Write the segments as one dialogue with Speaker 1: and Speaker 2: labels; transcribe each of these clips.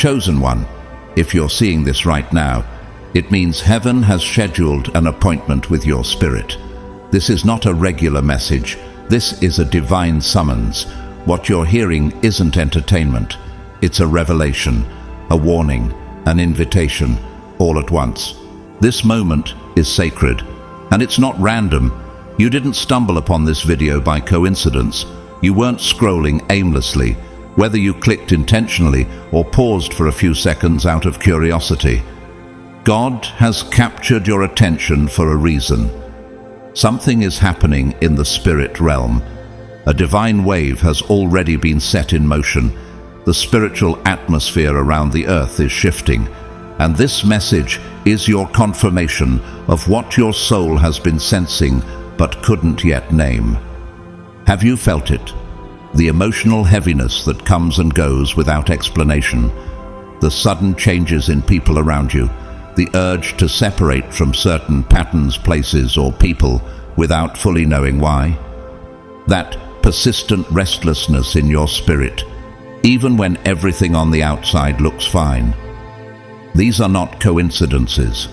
Speaker 1: chosen one. If you're seeing this right now, it means heaven has scheduled an appointment with your spirit. This is not a regular message. This is a divine summons. What you're hearing isn't entertainment. It's a revelation, a warning, an invitation, all at once. This moment is sacred, and it's not random. You didn't stumble upon this video by coincidence. You weren't scrolling aimlessly, whether you clicked intentionally or paused for a few seconds out of curiosity. God has captured your attention for a reason. Something is happening in the spirit realm. A divine wave has already been set in motion. The spiritual atmosphere around the earth is shifting, and this message is your confirmation of what your soul has been sensing but couldn't yet name. Have you felt it? The emotional heaviness that comes and goes without explanation, the sudden changes in people around you, the urge to separate from certain patterns, places, or people without fully knowing why. That persistent restlessness in your spirit, even when everything on the outside looks fine. These are not coincidences.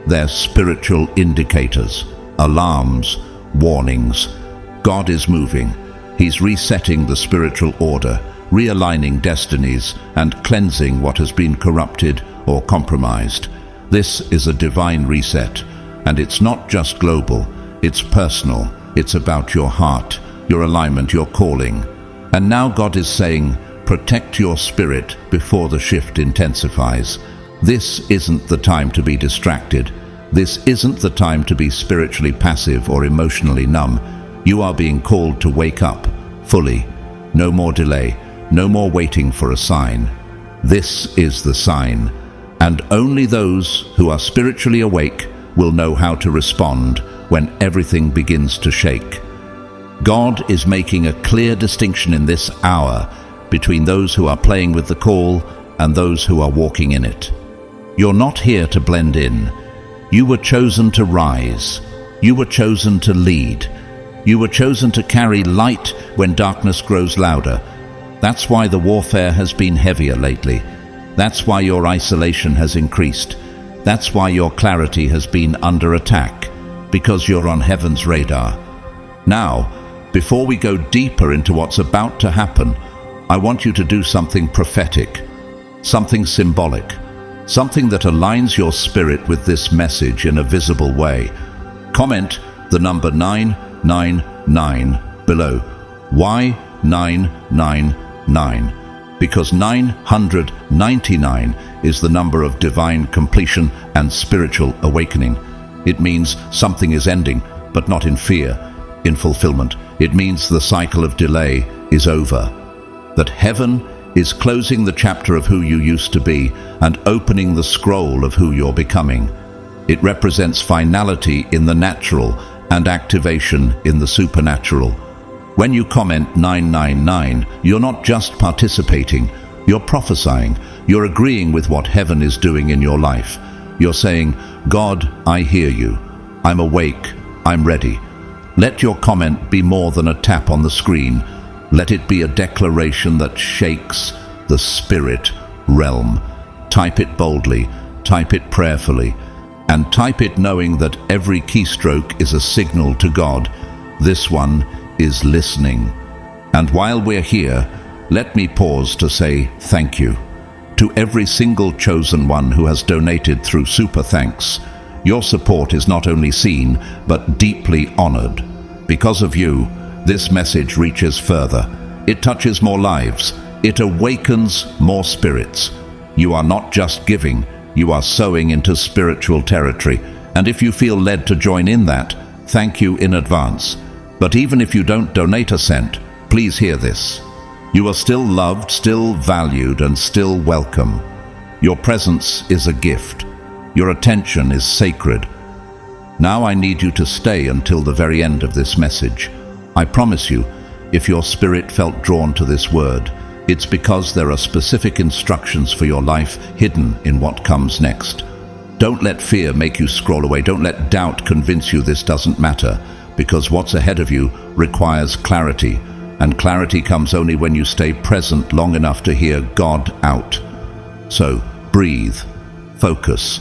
Speaker 1: They're spiritual indicators, alarms, warnings. God is moving. He's resetting the spiritual order, realigning destinies, and cleansing what has been corrupted or compromised. This is a divine reset, and it's not just global, it's personal. It's about your heart, your alignment, your calling. And now God is saying, protect your spirit before the shift intensifies. This isn't the time to be distracted. This isn't the time to be spiritually passive or emotionally numb. You are being called to wake up fully. No more delay, no more waiting for a sign. This is the sign. And only those who are spiritually awake will know how to respond when everything begins to shake. God is making a clear distinction in this hour between those who are playing with the call and those who are walking in it. You're not here to blend in. You were chosen to rise. You were chosen to lead. You were chosen to carry light when darkness grows louder. That's why the warfare has been heavier lately. That's why your isolation has increased. That's why your clarity has been under attack, because you're on heaven's radar. Now, before we go deeper into what's about to happen, I want you to do something prophetic, something symbolic, something that aligns your spirit with this message in a visible way. Comment the number 999 below. Why 999? Because 999 is the number of divine completion and spiritual awakening. It means something is ending, but not in fear, in fulfillment. It means the cycle of delay is over, that heaven is closing the chapter of who you used to be and opening the scroll of who you're becoming. It represents finality in the natural and activation in the supernatural. When you comment 999, you're not just participating, you're prophesying, you're agreeing with what heaven is doing in your life. You're saying, God, I hear you. I'm awake. I'm ready. Let your comment be more than a tap on the screen. Let it be a declaration that shakes the spirit realm. Type it boldly, type it prayerfully, and type it knowing that every keystroke is a signal to God. This one is listening. And while we're here, let me pause to say thank you to every single chosen one who has donated through Super Thanks. Your support is not only seen, but deeply honored. Because of you, this message reaches further. It touches more lives. It awakens more spirits. You are not just giving, you are sowing into spiritual territory. And if you feel led to join in that, thank you in advance. But even if you don't donate a cent, please hear this. You are still loved, still valued, and still welcome. Your presence is a gift. Your attention is sacred. Now I need you to stay until the very end of this message. I promise you, if your spirit felt drawn to this word, it's because there are specific instructions for your life hidden in what comes next. Don't let fear make you scroll away. Don't let doubt convince you this doesn't matter, because what's ahead of you requires clarity, and clarity comes only when you stay present long enough to hear God out. So, breathe, focus,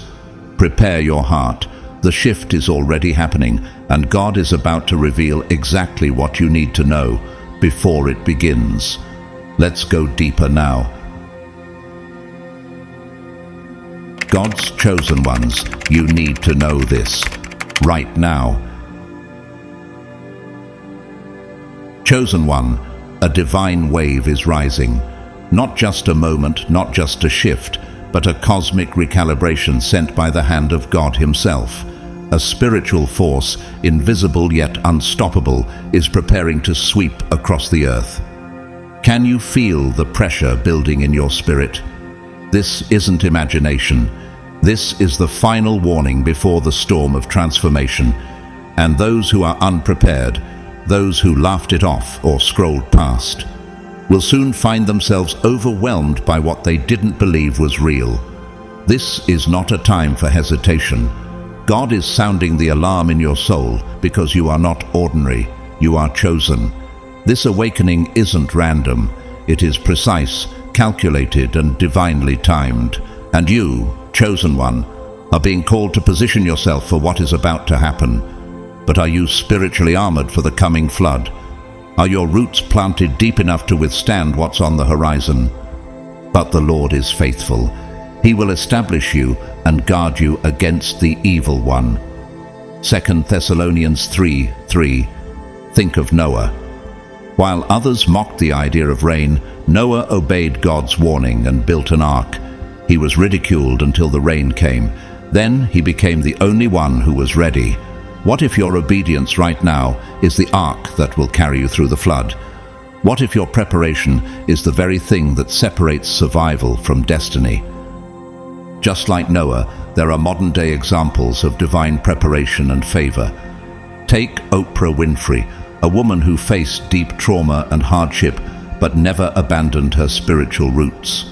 Speaker 1: prepare your heart. The shift is already happening, and God is about to reveal exactly what you need to know before it begins. Let's go deeper now. God's chosen ones, you need to know this right now. Chosen one, a divine wave is rising. Not just a moment, not just a shift, but a cosmic recalibration sent by the hand of God Himself. A spiritual force, invisible yet unstoppable, is preparing to sweep across the earth. Can you feel the pressure building in your spirit? This isn't imagination. This is the final warning before the storm of transformation. And those who are unprepared, those who laughed it off or scrolled past, will soon find themselves overwhelmed by what they didn't believe was real. This is not a time for hesitation. God is sounding the alarm in your soul because you are not ordinary, you are chosen. This awakening isn't random. It is precise, calculated, and divinely timed. And you, chosen one, are being called to position yourself for what is about to happen. But are you spiritually armored for the coming flood? Are your roots planted deep enough to withstand what's on the horizon? But the Lord is faithful. He will establish you and guard you against the evil one. 2 Thessalonians 3:3. Think of Noah. While others mocked the idea of rain, Noah obeyed God's warning and built an ark. He was ridiculed until the rain came. Then he became the only one who was ready. What if your obedience right now is the ark that will carry you through the flood? What if your preparation is the very thing that separates survival from destiny? Just like Noah, there are modern-day examples of divine preparation and favor. Take Oprah Winfrey, a woman who faced deep trauma and hardship but never abandoned her spiritual roots.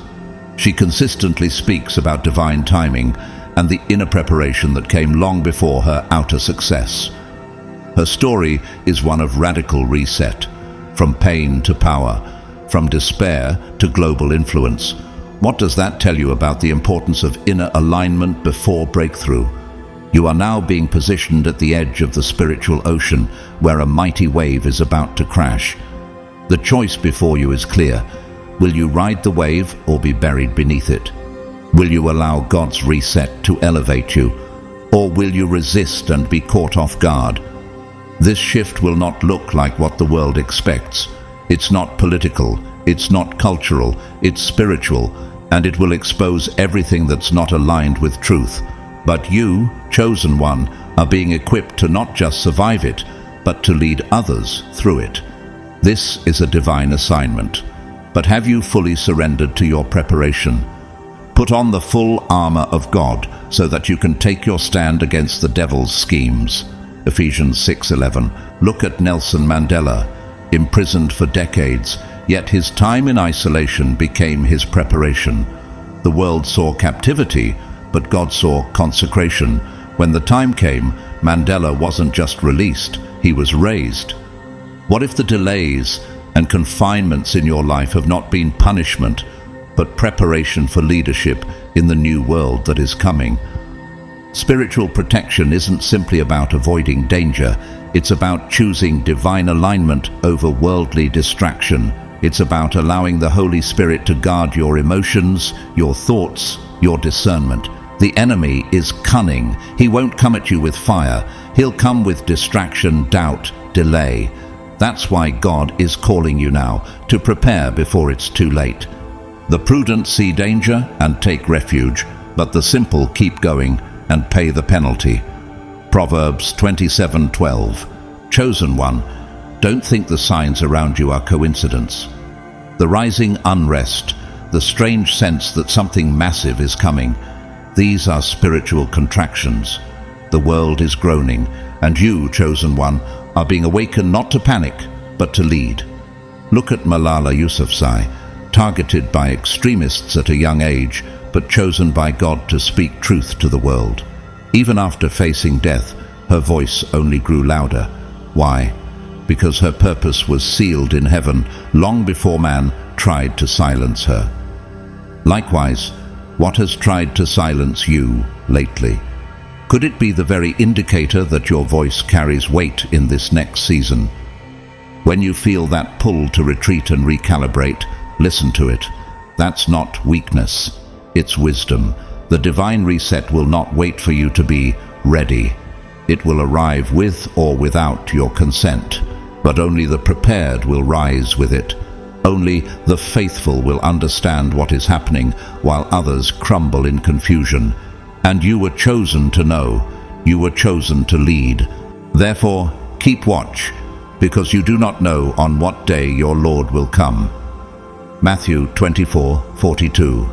Speaker 1: She consistently speaks about divine timing and the inner preparation that came long before her outer success. Her story is one of radical reset, from pain to power, from despair to global influence. What does that tell you about the importance of inner alignment before breakthrough? You are now being positioned at the edge of the spiritual ocean where a mighty wave is about to crash. The choice before you is clear. Will you ride the wave or be buried beneath it? Will you allow God's reset to elevate you, or will you resist and be caught off guard? This shift will not look like what the world expects. It's not political, it's not cultural, it's spiritual, and it will expose everything that's not aligned with truth. But you, chosen one, are being equipped to not just survive it, but to lead others through it. This is a divine assignment. But have you fully surrendered to your preparation? Put on the full armor of God so that you can take your stand against the devil's schemes. Ephesians 6:11. Look at Nelson Mandela, imprisoned for decades, yet his time in isolation became his preparation. The world saw captivity, but God saw consecration. When the time came, Mandela wasn't just released, he was raised. What if the delays and confinements in your life have not been punishment, but preparation for leadership in the new world that is coming? Spiritual protection isn't simply about avoiding danger. It's about choosing divine alignment over worldly distraction. It's about allowing the Holy Spirit to guard your emotions, your thoughts, your discernment. The enemy is cunning. He won't come at you with fire. He'll come with distraction, doubt, delay. That's why God is calling you now to prepare before it's too late. The prudent see danger and take refuge, but the simple keep going and pay the penalty. Proverbs 27:12. Chosen one, don't think the signs around you are coincidence. The rising unrest, the strange sense that something massive is coming, these are spiritual contractions. The world is groaning, and you, chosen one, are being awakened not to panic, but to lead. Look at Malala Yousafzai, targeted by extremists at a young age, but chosen by God to speak truth to the world. Even after facing death, her voice only grew louder. Why? Because her purpose was sealed in heaven long before man tried to silence her. Likewise, What has tried to silence you lately? Could it be the very indicator that your voice carries weight in this next season? When you feel that pull to retreat and recalibrate, listen to it. That's not weakness, it's wisdom. The divine reset will not wait for you to be ready. It will arrive with or without your consent, but only the prepared will rise with it. Only the faithful will understand what is happening while others crumble in confusion. And you were chosen to know, you were chosen to lead. Therefore, keep watch, because you do not know on what day your Lord will come. Matthew 24:42.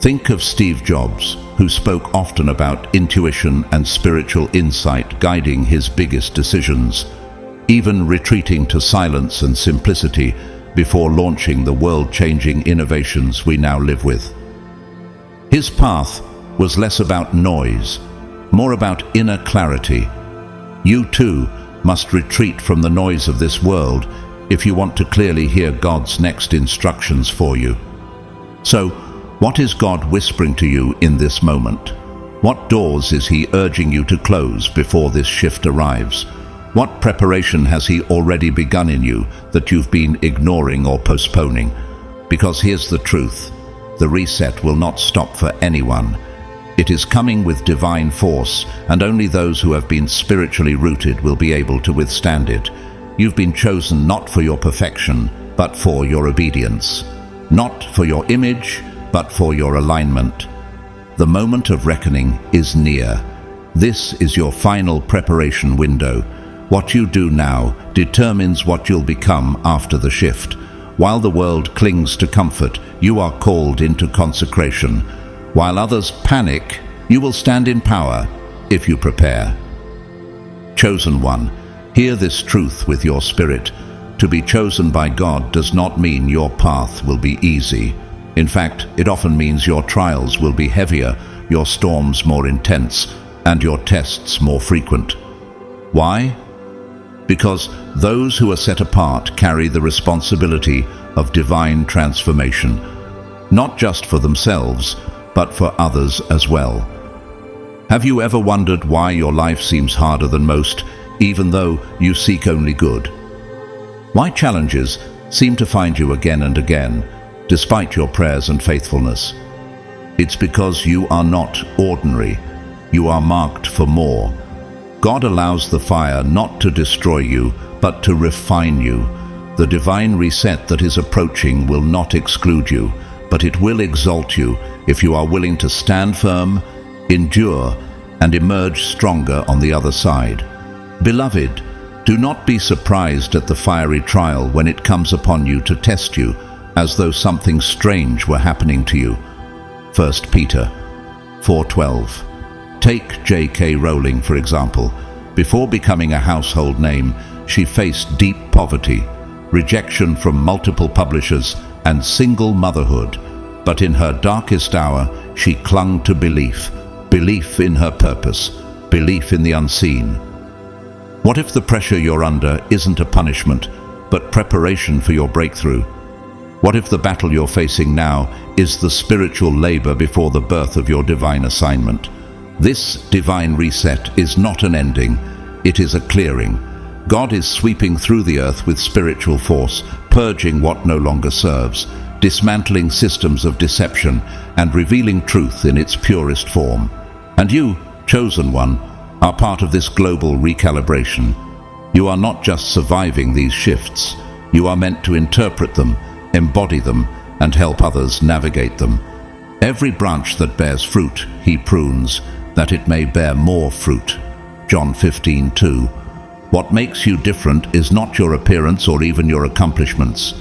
Speaker 1: Think of Steve Jobs, who spoke often about intuition and spiritual insight guiding his biggest decisions, even retreating to silence and simplicity before launching the world-changing innovations we now live with. His path was less about noise, more about inner clarity. You too must retreat from the noise of this world if you want to clearly hear God's next instructions for you. So, what is God whispering to you in this moment? What doors is He urging you to close before this shift arrives? What preparation has He already begun in you that you've been ignoring or postponing? Because here's the truth, the reset will not stop for anyone. It is coming with divine force, and only those who have been spiritually rooted will be able to withstand it. You've been chosen not for your perfection, but for your obedience. Not for your image, but for your alignment. The moment of reckoning is near. This is your final preparation window. What you do now determines what you'll become after the shift. While the world clings to comfort, you are called into consecration. While others panic, you will stand in power if you prepare. Chosen one, hear this truth with your spirit. To be chosen by God does not mean your path will be easy. In fact, it often means your trials will be heavier, your storms more intense, and your tests more frequent. Why? Because those who are set apart carry the responsibility of divine transformation, not just for themselves, but for others as well. Have you ever wondered why your life seems harder than most, even though you seek only good? Why challenges seem to find you again and again, despite your prayers and faithfulness? It's because you are not ordinary. You are marked for more. God allows the fire not to destroy you, but to refine you. The divine reset that is approaching will not exclude you, but it will exalt you if you are willing to stand firm, endure, and emerge stronger on the other side. Beloved, do not be surprised at the fiery trial when it comes upon you to test you, as though something strange were happening to you. 1 Peter 4:12. Take J.K. Rowling, for example. Before becoming a household name, she faced deep poverty, rejection from multiple publishers, and single motherhood. But in her darkest hour, she clung to belief in her purpose, belief in the unseen. What if the pressure you're under isn't a punishment, but preparation for your breakthrough? What if the battle you're facing now is the spiritual labor before the birth of your divine assignment? This divine reset is not an ending, it is a clearing. God is sweeping through the earth with spiritual force, purging what no longer serves, dismantling systems of deception, and revealing truth in its purest form. And you, chosen one, are part of this global recalibration. You are not just surviving these shifts, you are meant to interpret them, embody them, and help others navigate them. Every branch that bears fruit, He prunes, that it may bear more fruit. John 15:2. What makes you different is not your appearance or even your accomplishments.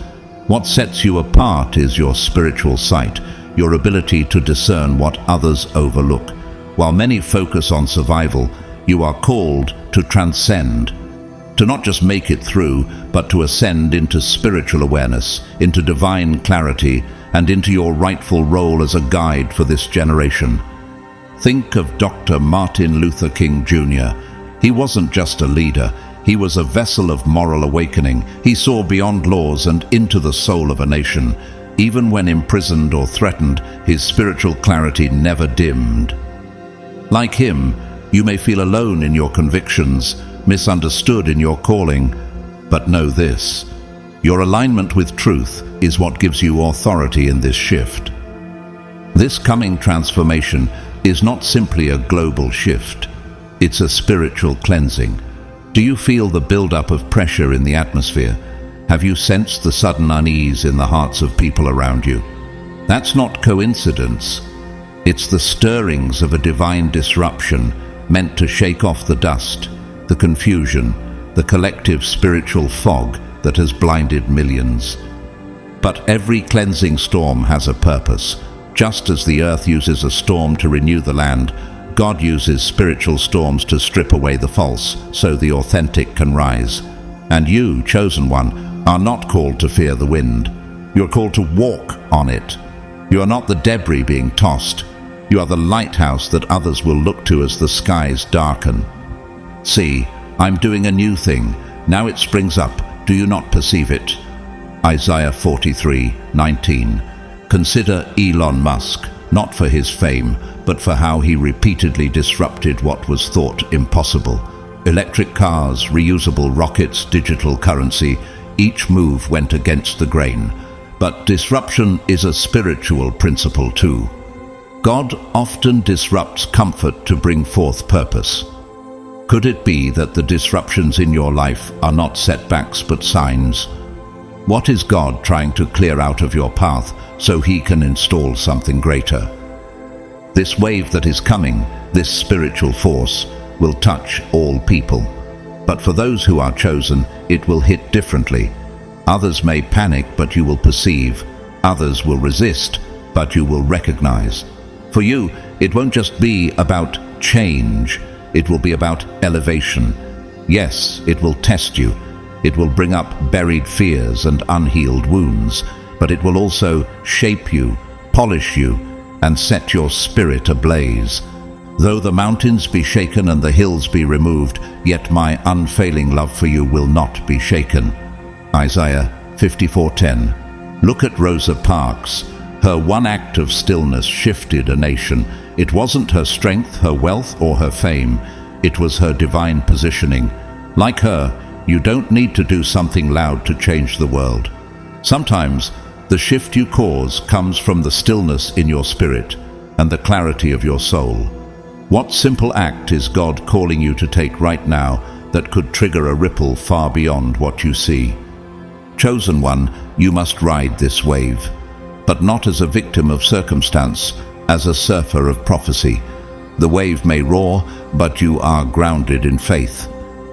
Speaker 1: What sets you apart is your spiritual sight, your ability to discern what others overlook. While many focus on survival, you are called to transcend, to not just make it through, but to ascend into spiritual awareness, into divine clarity, and into your rightful role as a guide for this generation. Think of Dr. Martin Luther King Jr. He wasn't just a leader, he was a vessel of moral awakening. He saw beyond laws and into the soul of a nation. Even when imprisoned or threatened, his spiritual clarity never dimmed. Like him, you may feel alone in your convictions, misunderstood in your calling, but know this: your alignment with truth is what gives you authority in this shift. This coming transformation is not simply a global shift, it's a spiritual cleansing. Do you feel the build-up of pressure in the atmosphere? Have you sensed the sudden unease in the hearts of people around you? That's not coincidence. It's the stirrings of a divine disruption meant to shake off the dust, the confusion, the collective spiritual fog that has blinded millions. But every cleansing storm has a purpose. Just as the earth uses a storm to renew the land, God uses spiritual storms to strip away the false so the authentic can rise. And you, chosen one, are not called to fear the wind. You're called to walk on it. You are not the debris being tossed. You are the lighthouse that others will look to as the skies darken. See, I'm doing a new thing. Now it springs up. Do you not perceive it? Isaiah 43:19. Consider Elon Musk, not for his fame, but for how he repeatedly disrupted what was thought impossible. Electric cars, reusable rockets, digital currency, each move went against the grain. But disruption is a spiritual principle too. God often disrupts comfort to bring forth purpose. Could it be that the disruptions in your life are not setbacks but signs? What is God trying to clear out of your path so he can install something greater? This wave that is coming, this spiritual force, will touch all people. But for those who are chosen, it will hit differently. Others may panic, but you will perceive. Others will resist, but you will recognize. For you, it won't just be about change. It will be about elevation. Yes, it will test you. It will bring up buried fears and unhealed wounds, but it will also shape you, polish you, and set your spirit ablaze. Though the mountains be shaken and the hills be removed, yet my unfailing love for you will not be shaken. Isaiah 54:10. Look at Rosa Parks. Her one act of stillness shifted a nation. It wasn't her strength, her wealth, or her fame. It was her divine positioning. Like her, you don't need to do something loud to change the world. Sometimes, the shift you cause comes from the stillness in your spirit and the clarity of your soul. What simple act is God calling you to take right now that could trigger a ripple far beyond what you see? Chosen one, you must ride this wave, but not as a victim of circumstance, as a surfer of prophecy. The wave may roar, but you are grounded in faith.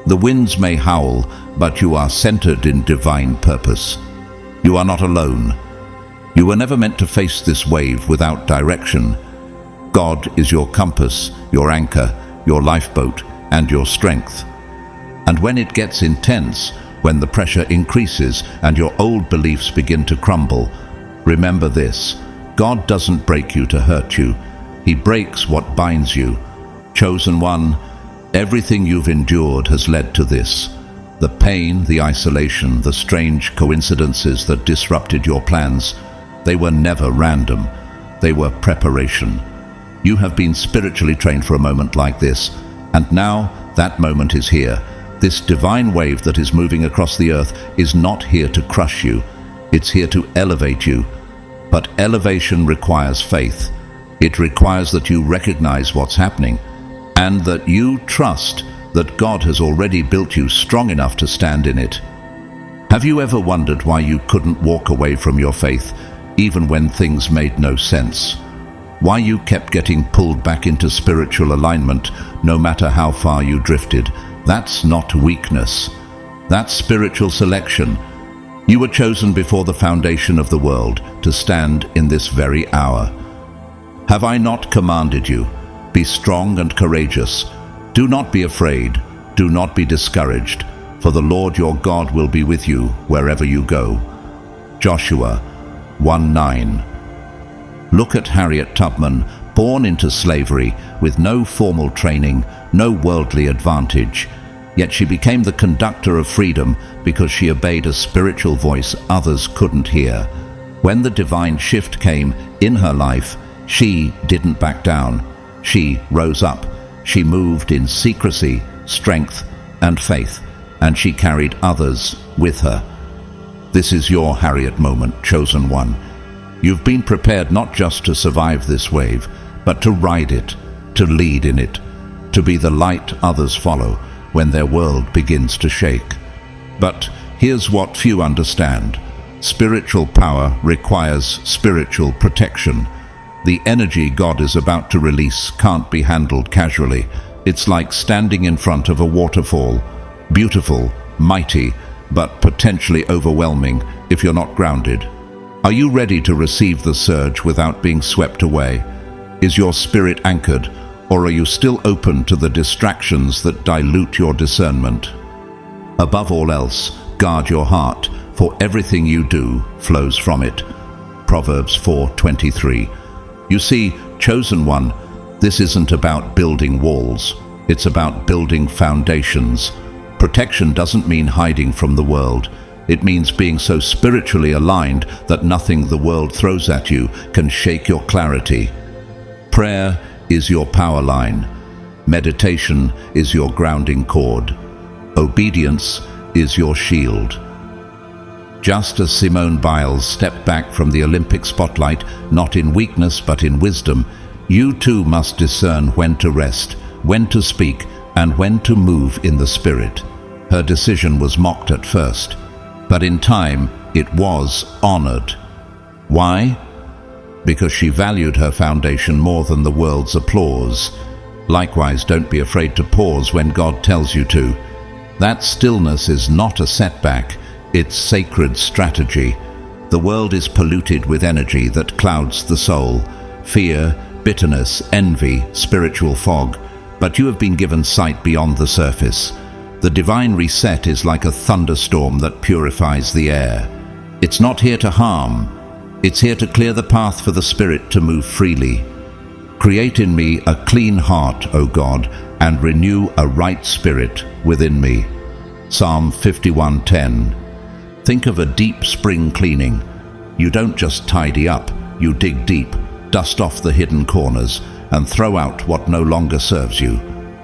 Speaker 1: The winds may howl, but you are centered in divine purpose. You are not alone. You were never meant to face this wave without direction. God is your compass, your anchor, your lifeboat, and your strength. And when it gets intense, when the pressure increases and your old beliefs begin to crumble, remember this: God doesn't break you to hurt you. He breaks what binds you. Chosen one, everything you've endured has led to this. The pain, the isolation, the strange coincidences that disrupted your plans, they were never random. They were preparation. You have been spiritually trained for a moment like this, and now that moment is here. This divine wave that is moving across the earth is not here to crush you. It's here to elevate you. But elevation requires faith. It requires that you recognize what's happening and that you trust that God has already built you strong enough to stand in it. Have you ever wondered why you couldn't walk away from your faith even when things made no sense? Why you kept getting pulled back into spiritual alignment no matter how far you drifted? That's not weakness. That's spiritual selection. You were chosen before the foundation of the world to stand in this very hour. Have I not commanded you? Be strong and courageous. Do not be afraid. Do not be discouraged, for the Lord your God will be with you wherever you go. Joshua 1:9. Look at Harriet Tubman, born into slavery with no formal training, no worldly advantage. Yet she became the conductor of freedom because she obeyed a spiritual voice others couldn't hear. When the divine shift came in her life, she didn't back down. She rose up. She moved in secrecy, strength, and faith, and she carried others with her. This is your Harriet moment, chosen one. You've been prepared not just to survive this wave, but to ride it, to lead in it, to be the light others follow when their world begins to shake. But here's what few understand. Spiritual power requires spiritual protection. The energy God is about to release can't be handled casually. It's like standing in front of a waterfall. Beautiful, mighty, but potentially overwhelming if you're not grounded. Are you ready to receive the surge without being swept away? Is your spirit anchored, or are you still open to the distractions that dilute your discernment? Above all else, guard your heart, for everything you do flows from it. Proverbs 4:23. You see, chosen one, this isn't about building walls. It's about building foundations. Protection doesn't mean hiding from the world. It means being so spiritually aligned that nothing the world throws at you can shake your clarity. Prayer is your power line. Meditation is your grounding cord. Obedience is your shield. Just as Simone Biles stepped back from the Olympic spotlight, not in weakness but in wisdom, you too must discern when to rest, when to speak, and when to move in the Spirit. Her decision was mocked at first, but in time it was honored. Why? Because she valued her foundation more than the world's applause. Likewise, don't be afraid to pause when God tells you to. That stillness is not a setback, it's sacred strategy. The world is polluted with energy that clouds the soul. Fear, bitterness, envy, spiritual fog. But you have been given sight beyond the surface. The divine reset is like a thunderstorm that purifies the air. It's not here to harm. It's here to clear the path for the Spirit to move freely. Create in me a clean heart, O God, and renew a right spirit within me. Psalm 51:10. Think of a deep spring cleaning. You don't just tidy up, you dig deep, dust off the hidden corners, and throw out what no longer serves you.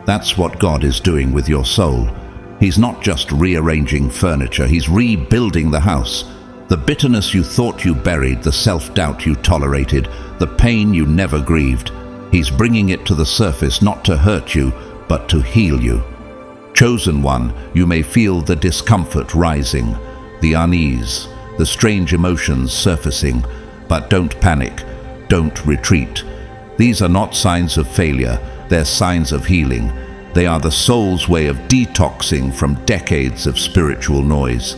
Speaker 1: That's what God is doing with your soul. He's not just rearranging furniture, He's rebuilding the house. The bitterness you thought you buried, the self-doubt you tolerated, the pain you never grieved, He's bringing it to the surface not to hurt you, but to heal you. Chosen one, you may feel the discomfort rising, the unease, the strange emotions surfacing, but don't panic, don't retreat. These are not signs of failure, they're signs of healing. They are the soul's way of detoxing from decades of spiritual noise.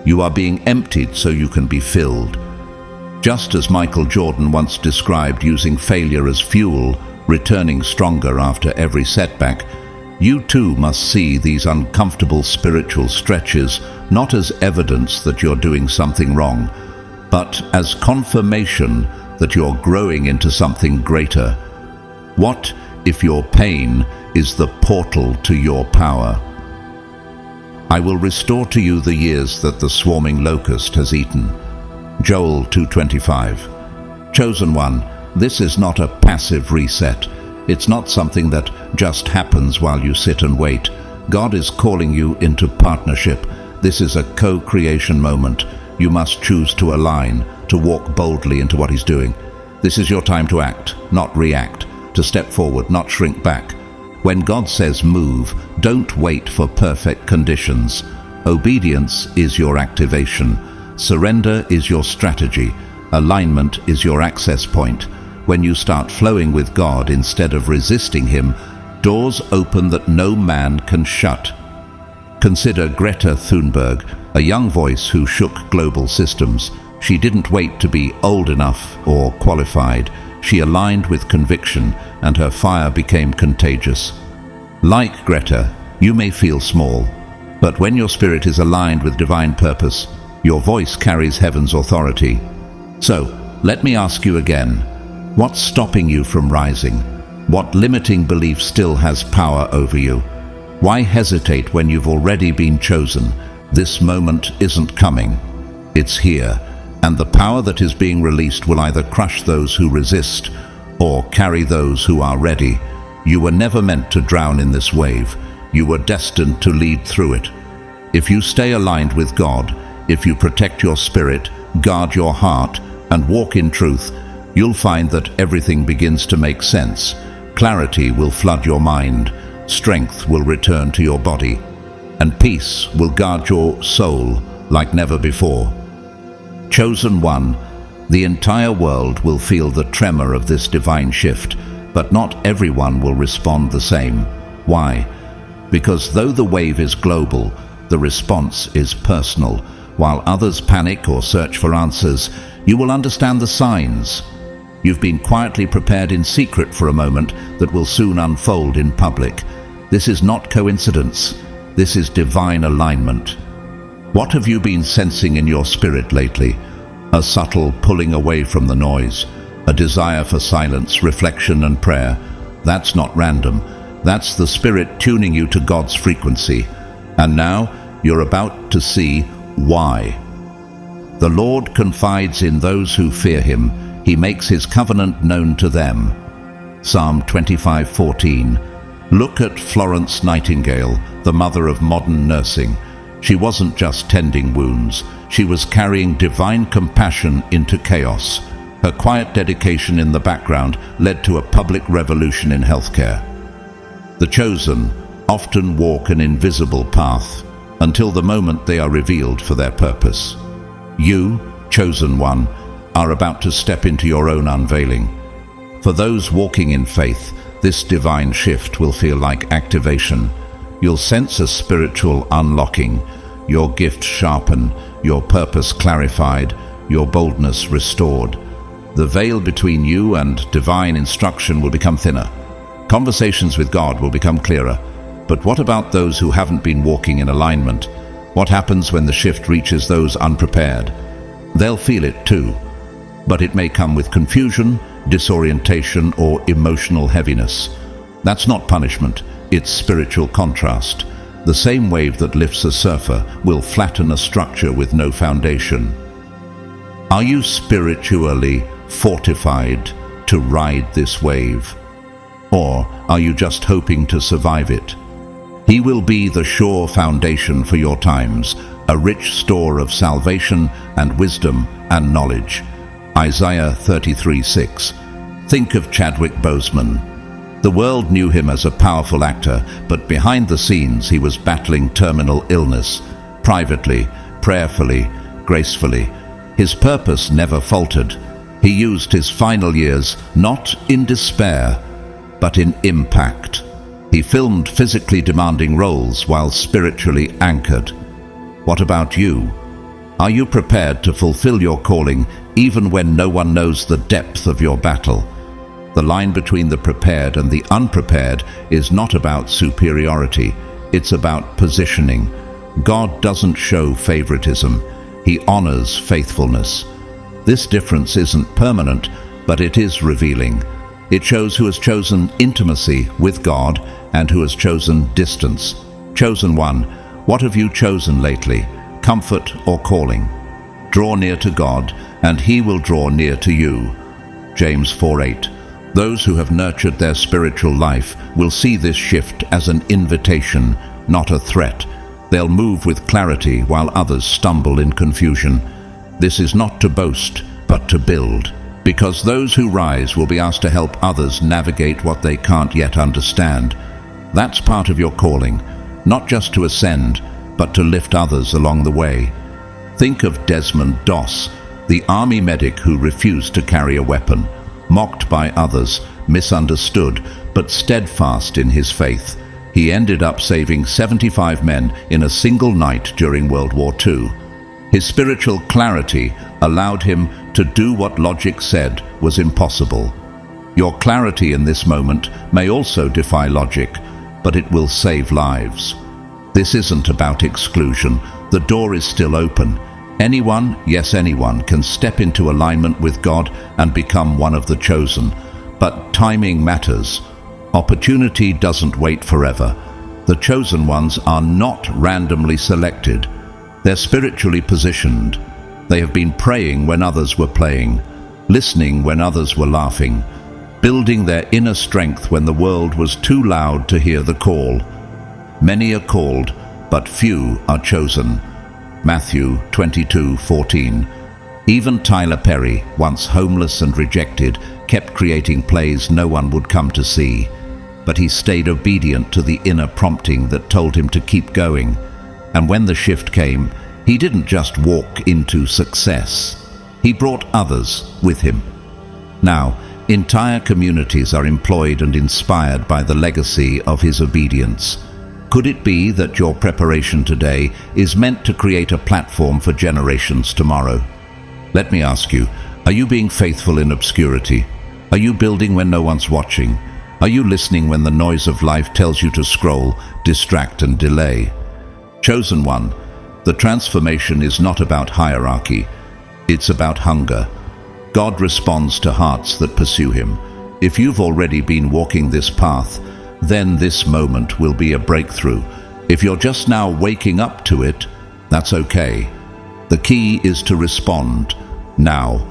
Speaker 1: You are being emptied so you can be filled. Just as Michael Jordan once described using failure as fuel, returning stronger after every setback, you too must see these uncomfortable spiritual stretches not as evidence that you're doing something wrong, but as confirmation that you're growing into something greater. What if your pain is the portal to your power? I will restore to you the years that the swarming locust has eaten. Joel 2:25. Chosen one, this is not a passive reset. It's not something that just happens while you sit and wait. God is calling you into partnership. This is a co-creation moment. You must choose to align, to walk boldly into what He's doing. This is your time to act, not react, to step forward, not shrink back. When God says move, don't wait for perfect conditions. Obedience is your activation. Surrender is your strategy. Alignment is your access point. When you start flowing with God instead of resisting Him, doors open that no man can shut. Consider Greta Thunberg, a young voice who shook global systems. She didn't wait to be old enough or qualified. She aligned with conviction, and her fire became contagious. Like Greta, you may feel small, but when your spirit is aligned with divine purpose, your voice carries heaven's authority. So, let me ask you again, what's stopping you from rising? What limiting belief still has power over you? Why hesitate when you've already been chosen? This moment isn't coming. It's here. And the power that is being released will either crush those who resist or carry those who are ready. You were never meant to drown in this wave. You were destined to lead through it. If you stay aligned with God, if you protect your spirit, guard your heart, and walk in truth, you'll find that everything begins to make sense. Clarity will flood your mind, strength will return to your body, and peace will guard your soul like never before. Chosen one, the entire world will feel the tremor of this divine shift, but not everyone will respond the same. Why? Because though the wave is global, the response is personal. While others panic or search for answers, you will understand the signs. You've been quietly prepared in secret for a moment that will soon unfold in public. This is not coincidence. This is divine alignment. What have you been sensing in your spirit lately? A subtle pulling away from the noise, a desire for silence, reflection, and prayer. That's not random. That's the Spirit tuning you to God's frequency. And now you're about to see why. The Lord confides in those who fear him. He makes his covenant known to them. Psalm 25:14. Look at Florence Nightingale, the mother of modern nursing. She wasn't just tending wounds. She was carrying divine compassion into chaos. Her quiet dedication in the background led to a public revolution in healthcare. The chosen often walk an invisible path until the moment they are revealed for their purpose. You, chosen one, are about to step into your own unveiling. For those walking in faith, this divine shift will feel like activation. You'll sense a spiritual unlocking, your gift sharpened, your purpose clarified, your boldness restored. The veil between you and divine instruction will become thinner. Conversations with God will become clearer. But what about those who haven't been walking in alignment? What happens when the shift reaches those unprepared? They'll feel it too, but it may come with confusion, disorientation, or emotional heaviness. That's not punishment, it's spiritual contrast. The same wave that lifts a surfer will flatten a structure with no foundation. Are you spiritually fortified to ride this wave? Or are you just hoping to survive it? He will be the sure foundation for your times, a rich store of salvation and wisdom and knowledge. Isaiah 33:6. Think of Chadwick Boseman. The world knew him as a powerful actor, but behind the scenes he was battling terminal illness. Privately, prayerfully, gracefully. His purpose never faltered. He used his final years not in despair, but in impact. He filmed physically demanding roles while spiritually anchored. What about you? Are you prepared to fulfill your calling even when no one knows the depth of your battle? The line between the prepared and the unprepared is not about superiority, it's about positioning. God doesn't show favoritism, he honors faithfulness. This difference isn't permanent, but it is revealing. It shows who has chosen intimacy with God and who has chosen distance. Chosen one, what have you chosen lately? Comfort or calling? Draw near to God, and he will draw near to you. James 4:8. Those who have nurtured their spiritual life will see this shift as an invitation, not a threat. They'll move with clarity while others stumble in confusion. This is not to boast, but to build. Because those who rise will be asked to help others navigate what they can't yet understand. That's part of your calling, not just to ascend, but to lift others along the way. Think of Desmond Doss, the army medic who refused to carry a weapon, mocked by others, misunderstood, but steadfast in his faith. He ended up saving 75 men in a single night during World War II. His spiritual clarity allowed him to do what logic said was impossible. Your clarity in this moment may also defy logic, but it will save lives. This isn't about exclusion. The door is still open. Anyone, yes anyone, can step into alignment with God and become one of the chosen. But timing matters. Opportunity doesn't wait forever. The chosen ones are not randomly selected. They're spiritually positioned. They have been praying when others were playing, listening when others were laughing, building their inner strength when the world was too loud to hear the call. Many are called, but few are chosen. Matthew 22:14. Even Tyler Perry, once homeless and rejected, kept creating plays no one would come to see. But he stayed obedient to the inner prompting that told him to keep going. And when the shift came, he didn't just walk into success. He brought others with him. Now, entire communities are employed and inspired by the legacy of his obedience. Could it be that your preparation today is meant to create a platform for generations tomorrow? Let me ask you, are you being faithful in obscurity? Are you building when no one's watching? Are you listening when the noise of life tells you to scroll, distract and delay? Chosen one, the transformation is not about hierarchy. It's about hunger. God responds to hearts that pursue him. If you've already been walking this path, then this moment will be a breakthrough. If you're just now waking up to it, that's okay. The key is to respond now.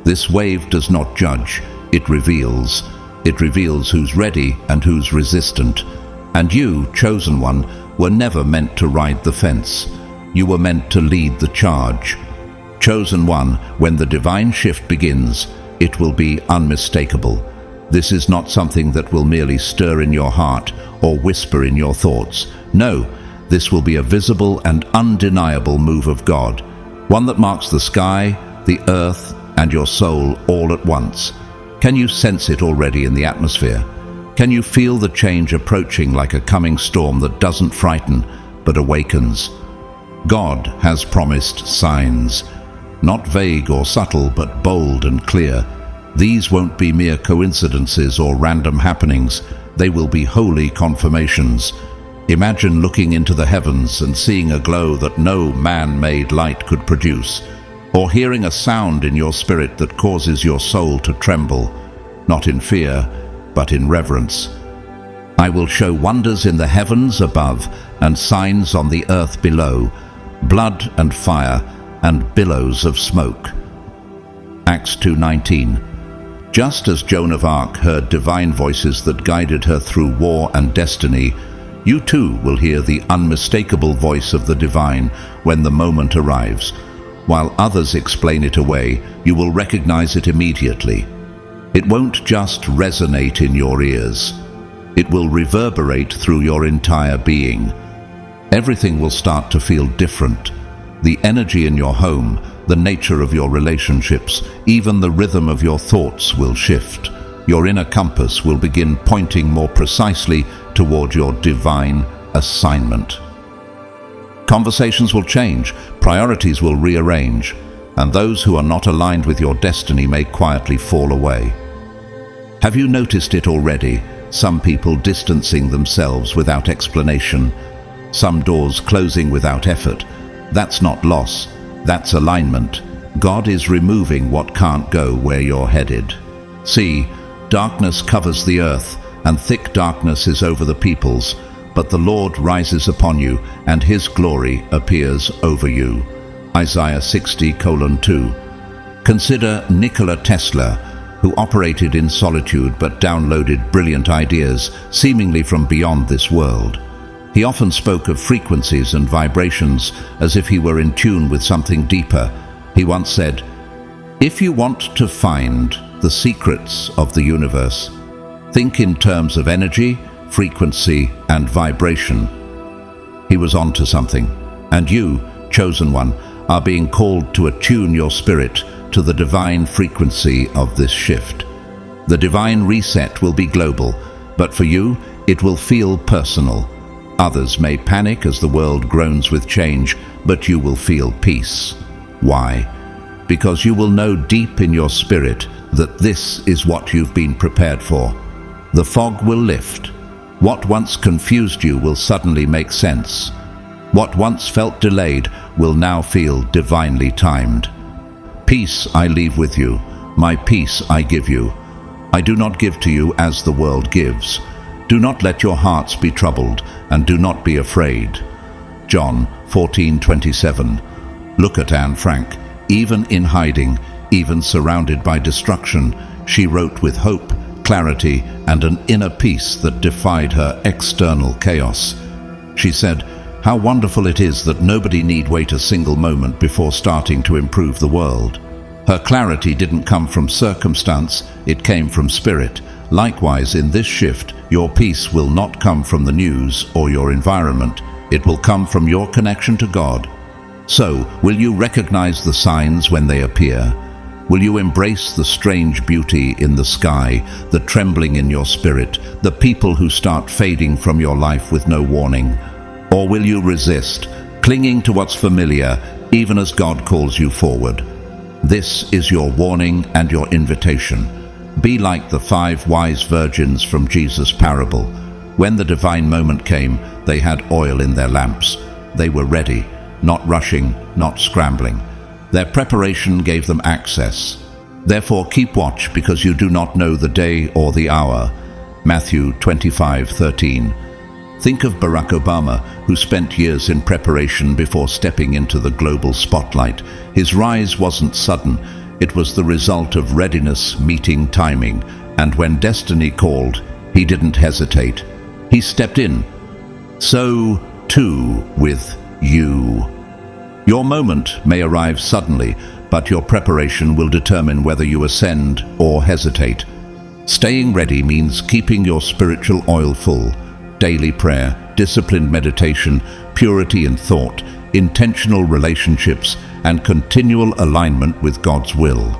Speaker 1: This wave does not judge, it reveals. It reveals who's ready and who's resistant. And you, chosen one, were never meant to ride the fence. You were meant to lead the charge. Chosen one, when the divine shift begins, it will be unmistakable. This is not something that will merely stir in your heart or whisper in your thoughts. No, this will be a visible and undeniable move of God, one that marks the sky, the earth, and your soul all at once. Can you sense it already in the atmosphere? Can you feel the change approaching like a coming storm that doesn't frighten, but awakens? God has promised signs, not vague or subtle, but bold and clear. These won't be mere coincidences or random happenings. They will be holy confirmations. Imagine looking into the heavens and seeing a glow that no man-made light could produce, or hearing a sound in your spirit that causes your soul to tremble, not in fear, but in reverence. I will show wonders in the heavens above and signs on the earth below, blood and fire and billows of smoke. Acts 2:19. Just as Joan of Arc heard divine voices that guided her through war and destiny, you too will hear the unmistakable voice of the divine when the moment arrives. While others explain it away, you will recognize it immediately. It won't just resonate in your ears. It will reverberate through your entire being. Everything will start to feel different. The energy in your home, the nature of your relationships, even the rhythm of your thoughts will shift. Your inner compass will begin pointing more precisely toward your divine assignment. Conversations will change, priorities will rearrange, and those who are not aligned with your destiny may quietly fall away. Have you noticed it already? Some people distancing themselves without explanation, some doors closing without effort. That's not loss, that's alignment. God is removing what can't go where you're headed. See, darkness covers the earth, and thick darkness is over the peoples, but the Lord rises upon you, and his glory appears over you. Isaiah 60:2. Consider Nikola Tesla, who operated in solitude but downloaded brilliant ideas, seemingly from beyond this world. He often spoke of frequencies and vibrations as if he were in tune with something deeper. He once said, "If you want to find the secrets of the universe, think in terms of energy, frequency, and vibration." He was onto something, and you, chosen one, are being called to attune your spirit to the divine frequency of this shift. The divine reset will be global, but for you, it will feel personal. Others may panic as the world groans with change, but you will feel peace. Why? Because you will know deep in your spirit that this is what you've been prepared for. The fog will lift. What once confused you will suddenly make sense. What once felt delayed will now feel divinely timed. Peace I leave with you, my peace I give you. I do not give to you as the world gives. Do not let your hearts be troubled, and do not be afraid. John 14:27. Look at Anne Frank. Even in hiding, even surrounded by destruction, she wrote with hope, clarity, and an inner peace that defied her external chaos. She said, "How wonderful it is that nobody need wait a single moment before starting to improve the world." Her clarity didn't come from circumstance, it came from spirit. Likewise, in this shift, your peace will not come from the news or your environment. It will come from your connection to God. So, will you recognize the signs when they appear? Will you embrace the strange beauty in the sky, the trembling in your spirit, the people who start fading from your life with no warning? Or will you resist, clinging to what's familiar, even as God calls you forward? This is your warning and your invitation. Be like the 5 wise virgins from Jesus' parable. When the divine moment came, they had oil in their lamps. They were ready, not rushing, not scrambling. Their preparation gave them access. Therefore keep watch, because you do not know the day or the hour. Matthew 25:13. Think of Barack Obama, who spent years in preparation before stepping into the global spotlight. His rise wasn't sudden. It was the result of readiness meeting timing. And when destiny called, he didn't hesitate. He stepped in. So, too, with you. Your moment may arrive suddenly, but your preparation will determine whether you ascend or hesitate. Staying ready means keeping your spiritual oil full. Daily prayer, disciplined meditation, purity in thought, intentional relationships, and continual alignment with God's will.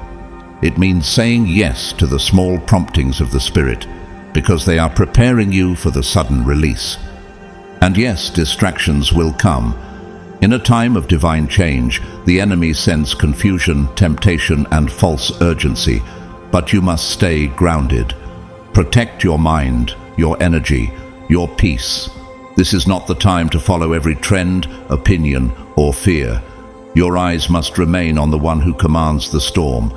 Speaker 1: It means saying yes to the small promptings of the Spirit, because they are preparing you for the sudden release. And yes, distractions will come. In a time of divine change, the enemy sends confusion, temptation, and false urgency, but you must stay grounded. Protect your mind, your energy, your peace. This is not the time to follow every trend, opinion, or fear. Your eyes must remain on the one who commands the storm.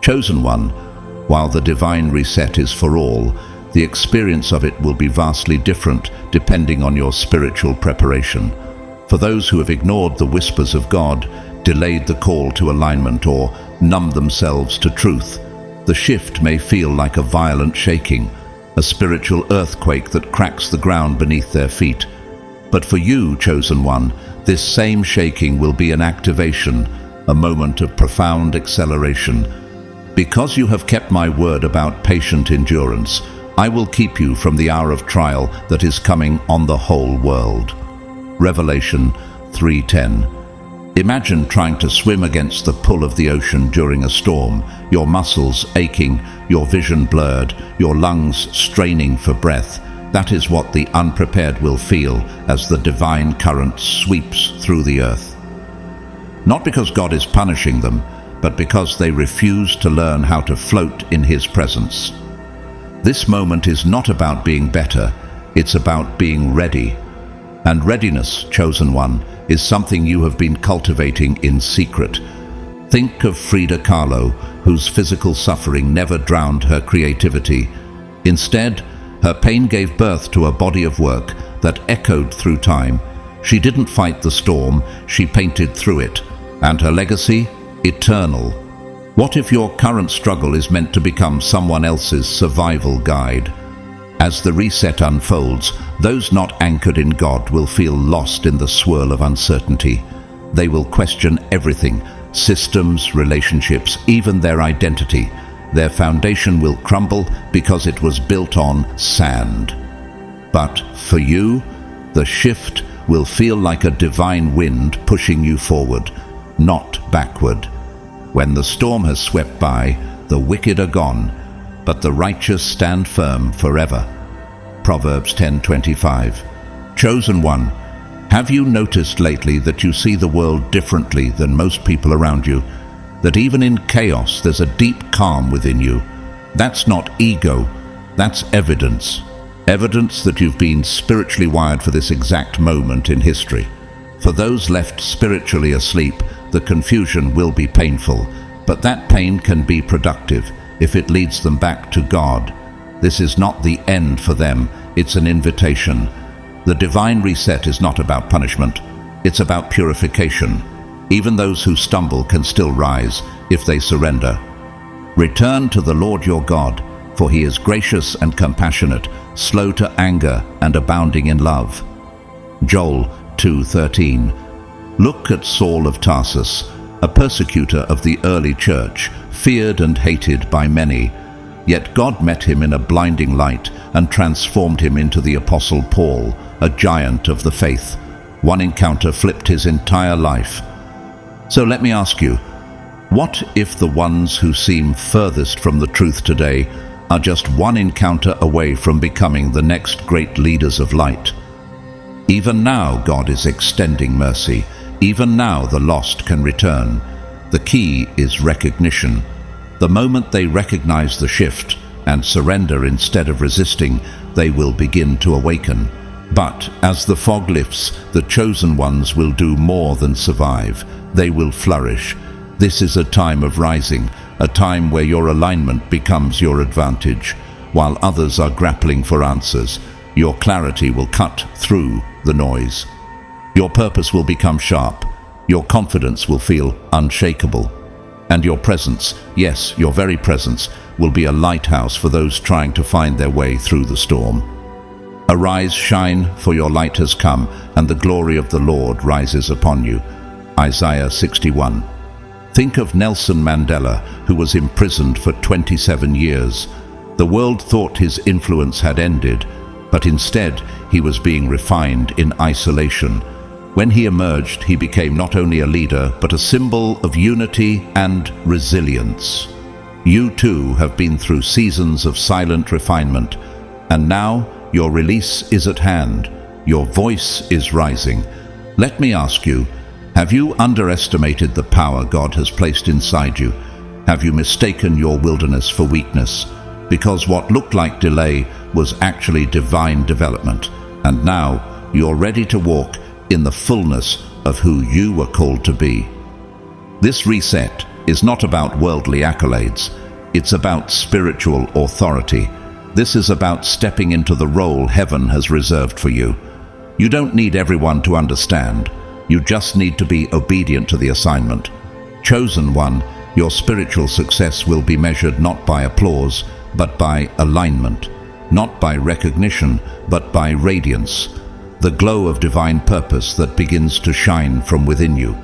Speaker 1: Chosen one, while the divine reset is for all, the experience of it will be vastly different depending on your spiritual preparation. For those who have ignored the whispers of God, delayed the call to alignment, or numbed themselves to truth, the shift may feel like a violent shaking, a spiritual earthquake that cracks the ground beneath their feet. But for you, chosen one, this same shaking will be an activation, a moment of profound acceleration. Because you have kept my word about patient endurance, I will keep you from the hour of trial that is coming on the whole world. Revelation 3:10. Imagine trying to swim against the pull of the ocean during a storm, your muscles aching, your vision blurred, your lungs straining for breath. That is what the unprepared will feel as the divine current sweeps through the earth. Not because God is punishing them, but because they refuse to learn how to float in His presence. This moment is not about being better, it's about being ready. And readiness, chosen one, is something you have been cultivating in secret. Think of Frida Kahlo, whose physical suffering never drowned her creativity. Instead, her pain gave birth to a body of work that echoed through time. She didn't fight the storm, she painted through it. And her legacy? Eternal. What if your current struggle is meant to become someone else's survival guide? As the reset unfolds, those not anchored in God will feel lost in the swirl of uncertainty. They will question everything, systems, relationships, even their identity. Their foundation will crumble because it was built on sand. But for you, the shift will feel like a divine wind pushing you forward, not backward. When the storm has swept by, the wicked are gone, but the righteous stand firm forever. Proverbs 10:25. Chosen one, have you noticed lately that you see the world differently than most people around you? That even in chaos there's a deep calm within you? That's not ego, that's evidence. Evidence that you've been spiritually wired for this exact moment in history. For those left spiritually asleep, the confusion will be painful, but that pain can be productive if it leads them back to God. This is not the end for them, it's an invitation. The divine reset is not about punishment, it's about purification. Even those who stumble can still rise if they surrender. Return to the Lord your God, for he is gracious and compassionate, slow to anger and abounding in love. Joel 2:13. Look at Saul of Tarsus, a persecutor of the early church, feared and hated by many. Yet God met him in a blinding light and transformed him into the Apostle Paul, a giant of the faith. One encounter flipped his entire life. So let me ask you, what if the ones who seem furthest from the truth today are just one encounter away from becoming the next great leaders of light? Even now God is extending mercy. Even now the lost can return. The key is recognition. The moment they recognize the shift and surrender instead of resisting, they will begin to awaken. But as the fog lifts, the chosen ones will do more than survive. They will flourish. This is a time of rising, a time where your alignment becomes your advantage. While others are grappling for answers, your clarity will cut through the noise. Your purpose will become sharp. Your confidence will feel unshakable. And your presence, yes, your very presence, will be a lighthouse for those trying to find their way through the storm. Arise, shine, for your light has come, and the glory of the Lord rises upon you. Isaiah 61. Think of Nelson Mandela, who was imprisoned for 27 years. The world thought his influence had ended, but instead he was being refined in isolation. When he emerged, he became not only a leader, but a symbol of unity and resilience. You too have been through seasons of silent refinement, and now your release is at hand. Your voice is rising. Let me ask you, have you underestimated the power God has placed inside you? Have you mistaken your wilderness for weakness? Because what looked like delay was actually divine development, and now you're ready to walk in the fullness of who you were called to be. This reset is not about worldly accolades. It's about spiritual authority. This is about stepping into the role heaven has reserved for you. You don't need everyone to understand. You just need to be obedient to the assignment. Chosen one, your spiritual success will be measured not by applause, but by alignment. Not by recognition, but by radiance. The glow of divine purpose that begins to shine from within you.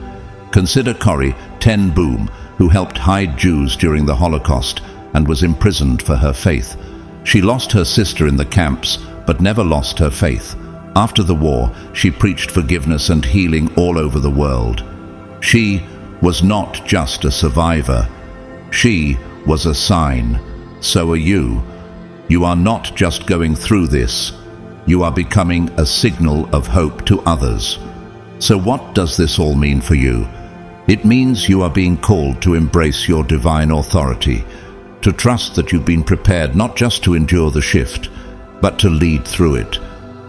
Speaker 1: Consider Corrie ten Boom, who helped hide Jews during the Holocaust and was imprisoned for her faith. She lost her sister in the camps, but never lost her faith. After the war, she preached forgiveness and healing all over the world. She was not just a survivor. She was a sign. So are you. You are not just going through this. You are becoming a signal of hope to others. So what does this all mean for you? It means you are being called to embrace your divine authority, to trust that you've been prepared not just to endure the shift, but to lead through it.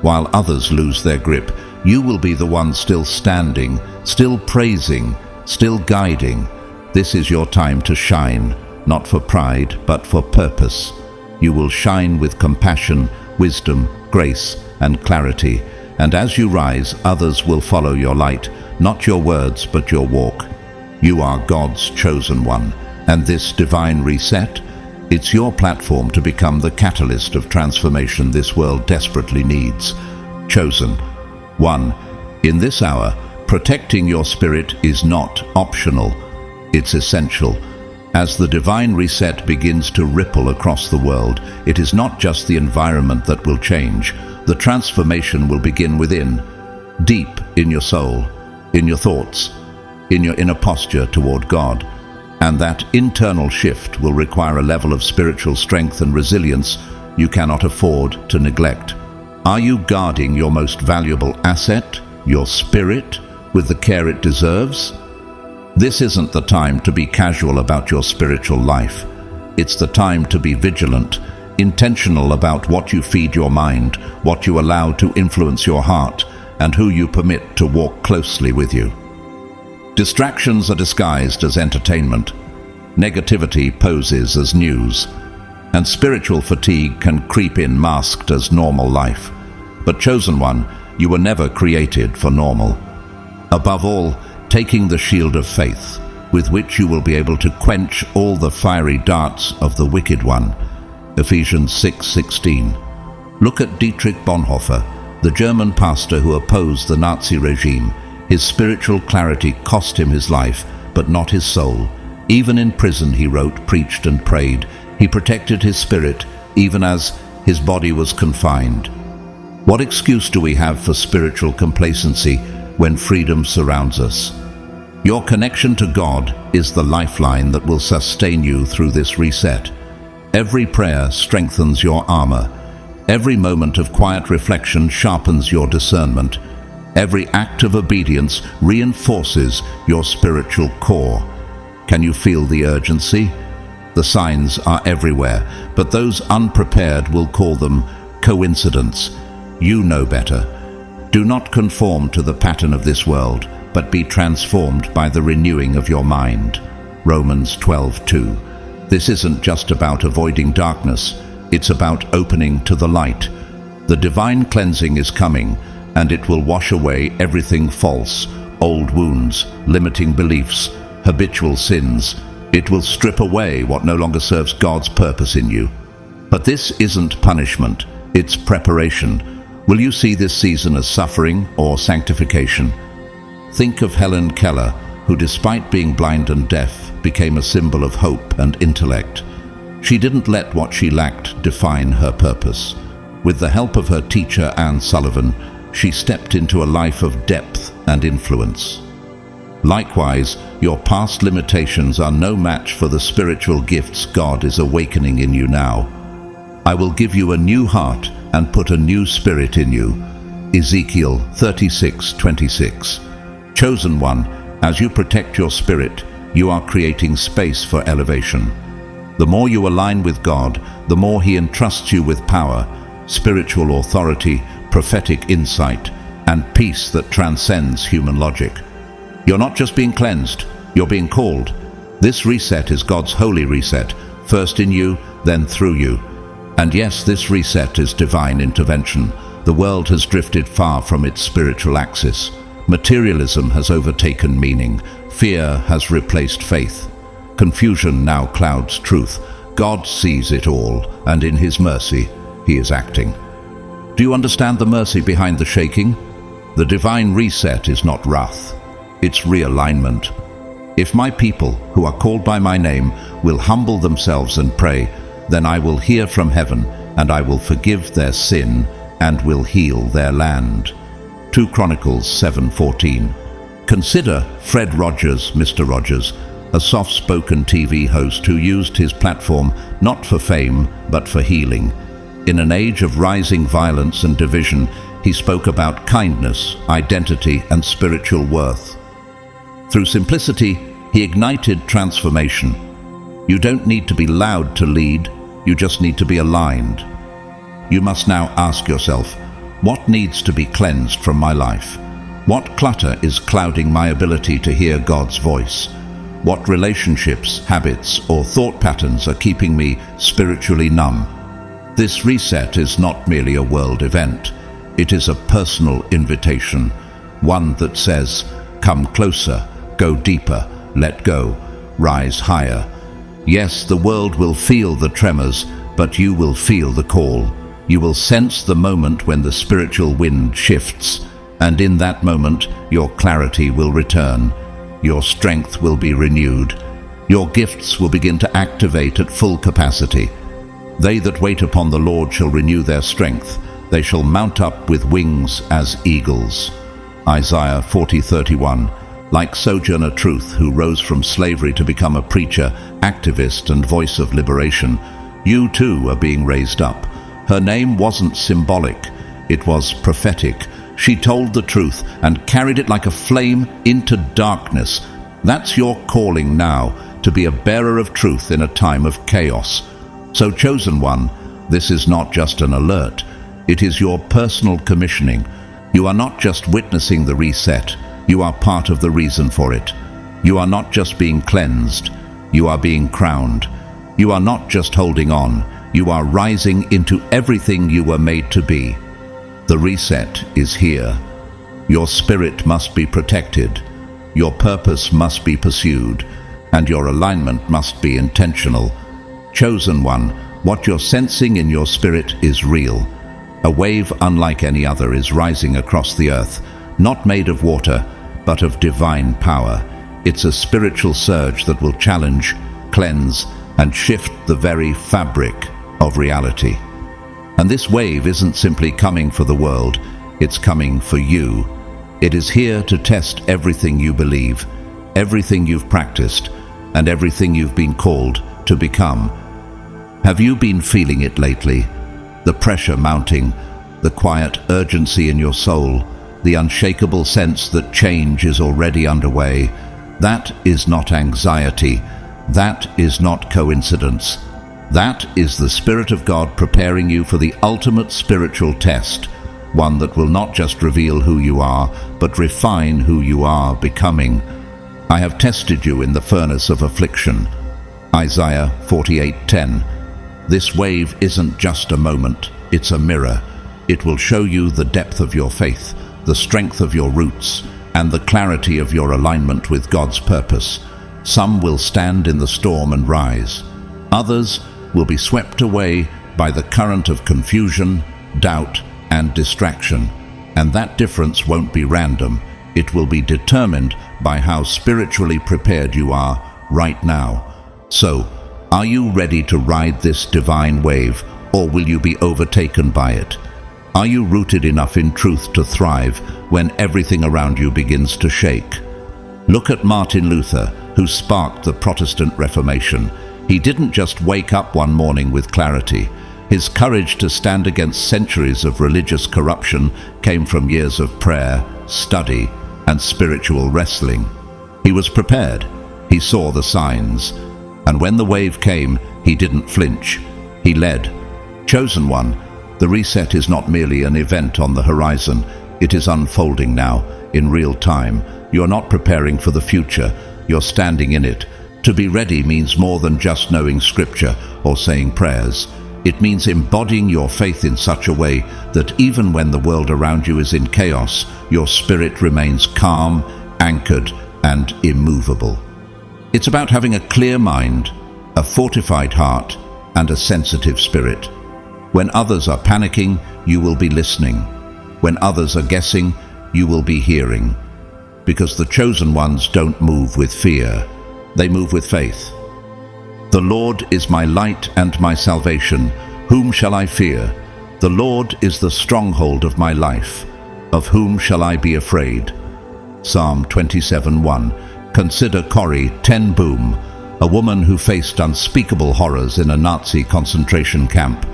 Speaker 1: While others lose their grip, you will be the one still standing, still praising, still guiding. This is your time to shine, not for pride, but for purpose. You will shine with compassion, wisdom, grace, and clarity. And as you rise, others will follow your light, not your words, but your walk. You are God's chosen one, and this divine reset, it's your platform to become the catalyst of transformation this world desperately needs. Chosen one. In this hour, protecting your spirit is not optional. It's essential. As the divine reset begins to ripple across the world, it is not just the environment that will change. The transformation will begin within, deep in your soul, in your thoughts, in your inner posture toward God. And that internal shift will require a level of spiritual strength and resilience you cannot afford to neglect. Are you guarding your most valuable asset, your spirit, with the care it deserves? This isn't the time to be casual about your spiritual life. It's the time to be vigilant, intentional about what you feed your mind, what you allow to influence your heart, and who you permit to walk closely with you. Distractions are disguised as entertainment. Negativity poses as news. And spiritual fatigue can creep in masked as normal life. But chosen one, you were never created for normal. Above all, taking the shield of faith, with which you will be able to quench all the fiery darts of the wicked one. Ephesians 6:16. Look at Dietrich Bonhoeffer, the German pastor who opposed the Nazi regime. His spiritual clarity cost him his life, but not his soul. Even in prison he wrote, preached and prayed. He protected his spirit, even as his body was confined. What excuse do we have for spiritual complacency when freedom surrounds us? Your connection to God is the lifeline that will sustain you through this reset. Every prayer strengthens your armor. Every moment of quiet reflection sharpens your discernment. Every act of obedience reinforces your spiritual core. Can you feel the urgency? The signs are everywhere, but those unprepared will call them coincidence. You know better. Do not conform to the pattern of this world, but be transformed by the renewing of your mind. Romans 12:2. This isn't just about avoiding darkness, it's about opening to the light. The divine cleansing is coming, and it will wash away everything false, old wounds, limiting beliefs, habitual sins. It will strip away what no longer serves God's purpose in you. But this isn't punishment, it's preparation. Will you see this season as suffering or sanctification? Think of Helen Keller, who despite being blind and deaf, became a symbol of hope and intellect. She didn't let what she lacked define her purpose. With the help of her teacher, Anne Sullivan, she stepped into a life of depth and influence. Likewise, your past limitations are no match for the spiritual gifts God is awakening in you now. I will give you a new heart and put a new spirit in you. Ezekiel 36:26. Chosen one, as you protect your spirit, you are creating space for elevation. The more you align with God, the more He entrusts you with power, spiritual authority, prophetic insight, and peace that transcends human logic. You're not just being cleansed, you're being called. This reset is God's holy reset, first in you, then through you. And yes, this reset is divine intervention. The world has drifted far from its spiritual axis. Materialism has overtaken meaning. Fear has replaced faith. Confusion now clouds truth. God sees it all, and in His mercy, He is acting. Do you understand the mercy behind the shaking? The divine reset is not wrath. It's realignment. If my people, who are called by my name, will humble themselves and pray, then I will hear from heaven, and I will forgive their sin, and will heal their land. 2 Chronicles 7:14. Consider Fred Rogers, Mr. Rogers, a soft-spoken TV host who used his platform not for fame, but for healing. In an age of rising violence and division, he spoke about kindness, identity, and spiritual worth. Through simplicity, he ignited transformation. You don't need to be loud to lead, you just need to be aligned. You must now ask yourself, what needs to be cleansed from my life? What clutter is clouding my ability to hear God's voice? What relationships, habits, or thought patterns are keeping me spiritually numb? This reset is not merely a world event. It is a personal invitation, one that says, come closer, go deeper, let go, rise higher. Yes, the world will feel the tremors, but you will feel the call. You will sense the moment when the spiritual wind shifts, and in that moment, your clarity will return. Your strength will be renewed. Your gifts will begin to activate at full capacity. They that wait upon the Lord shall renew their strength. They shall mount up with wings as eagles. Isaiah 40:31. Like Sojourner Truth, who rose from slavery to become a preacher, activist, and voice of liberation, you too are being raised up. Her name wasn't symbolic, it was prophetic. She told the truth and carried it like a flame into darkness. That's your calling now, to be a bearer of truth in a time of chaos. So, chosen one, this is not just an alert. It is your personal commissioning. You are not just witnessing the reset, you are part of the reason for it. You are not just being cleansed, you are being crowned. You are not just holding on, you are rising into everything you were made to be. The reset is here. Your spirit must be protected. Your purpose must be pursued, and your alignment must be intentional. Chosen one, what you're sensing in your spirit is real. A wave unlike any other is rising across the earth, not made of water, but of divine power. It's a spiritual surge that will challenge, cleanse, and shift the very fabric of reality. And this wave isn't simply coming for the world, it's coming for you. It is here to test everything you believe, everything you've practiced, and everything you've been called to become. Have you been feeling it lately? The pressure mounting, the quiet urgency in your soul, the unshakable sense that change is already underway. That is not anxiety. That is not coincidence. That is the Spirit of God preparing you for the ultimate spiritual test, one that will not just reveal who you are, but refine who you are becoming. I have tested you in the furnace of affliction. Isaiah 48:10. This wave isn't just a moment, it's a mirror. It will show you the depth of your faith, the strength of your roots, and the clarity of your alignment with God's purpose. Some will stand in the storm and rise. Others will be swept away by the current of confusion, doubt, and distraction. And that difference won't be random. It will be determined by how spiritually prepared you are right now. So, are you ready to ride this divine wave, or will you be overtaken by it? Are you rooted enough in truth to thrive when everything around you begins to shake? Look at Martin Luther, who sparked the Protestant Reformation. He didn't just wake up one morning with clarity. His courage to stand against centuries of religious corruption came from years of prayer, study, and spiritual wrestling. He was prepared. He saw the signs. And when the wave came, he didn't flinch. He led. Chosen one, the reset is not merely an event on the horizon. It is unfolding now, in real time. You're not preparing for the future. You're standing in it. To be ready means more than just knowing scripture or saying prayers. It means embodying your faith in such a way that even when the world around you is in chaos, your spirit remains calm, anchored, and immovable. It's about having a clear mind, a fortified heart, and a sensitive spirit. When others are panicking, you will be listening. When others are guessing, you will be hearing. Because the chosen ones don't move with fear, they move with faith. The Lord is my light and my salvation. Whom shall I fear? The Lord is the stronghold of my life. Of whom shall I be afraid? Psalm 27:1. Consider Corrie ten Boom, a woman who faced unspeakable horrors in a Nazi concentration camp.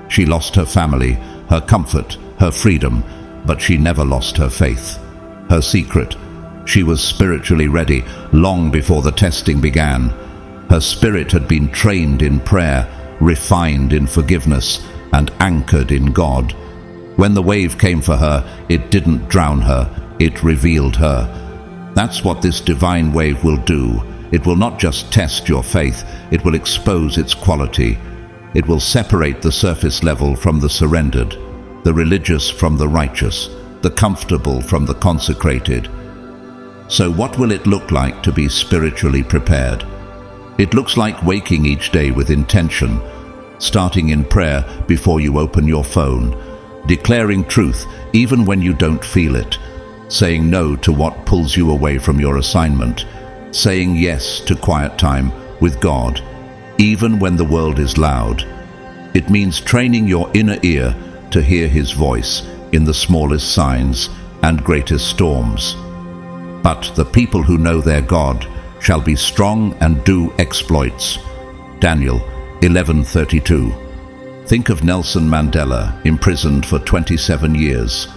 Speaker 1: She lost her family, her comfort, her freedom, but she never lost her faith. Her secret: she was spiritually ready long before the testing began. Her spirit had been trained in prayer, refined in forgiveness, and anchored in God. When the wave came for her, it didn't drown her, it revealed her. That's what this divine wave will do. It will not just test your faith, it will expose its quality. It will separate the surface level from the surrendered, the religious from the righteous, the comfortable from the consecrated. So what will it look like to be spiritually prepared? It looks like waking each day with intention, starting in prayer before you open your phone, declaring truth even when you don't feel it, saying no to what pulls you away from your assignment, saying yes to quiet time with God, even when the world is loud. It means training your inner ear to hear His voice in the smallest signs and greatest storms. But the people who know their God shall be strong and do exploits. Daniel 11:32. Think of Nelson Mandela, imprisoned for 27 years.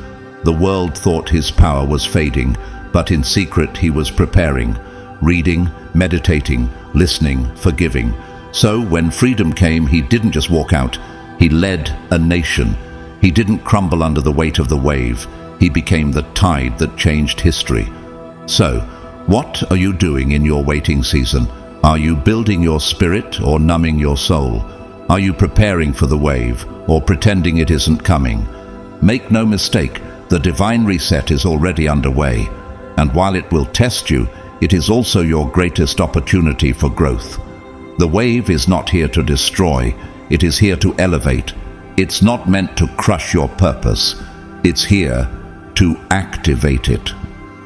Speaker 1: The world thought his power was fading, but in secret he was preparing, reading, meditating, listening, forgiving. So when freedom came, he didn't just walk out, he led a nation. He didn't crumble under the weight of the wave. He became the tide that changed history. So, what are you doing in your waiting season? Are you building your spirit or numbing your soul? Are you preparing for the wave or pretending it isn't coming? Make no mistake, the divine reset is already underway. And while it will test you, it is also your greatest opportunity for growth. The wave is not here to destroy, it is here to elevate. It's not meant to crush your purpose, it's here to activate it.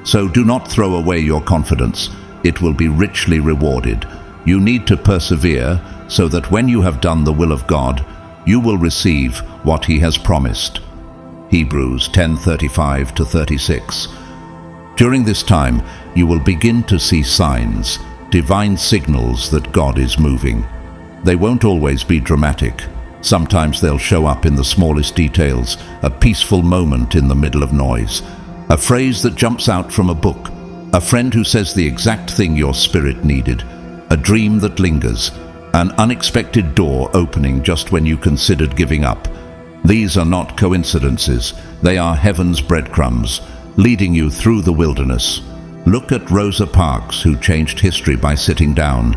Speaker 1: So do not throw away your confidence, it will be richly rewarded. You need to persevere so that when you have done the will of God, you will receive what He has promised. Hebrews 10:35-36. During this time, you will begin to see signs, divine signals that God is moving. They won't always be dramatic. Sometimes they'll show up in the smallest details, a peaceful moment in the middle of noise, a phrase that jumps out from a book, a friend who says the exact thing your spirit needed, a dream that lingers, an unexpected door opening just when you considered giving up. These are not coincidences, they are heaven's breadcrumbs, leading you through the wilderness. Look at Rosa Parks, who changed history by sitting down.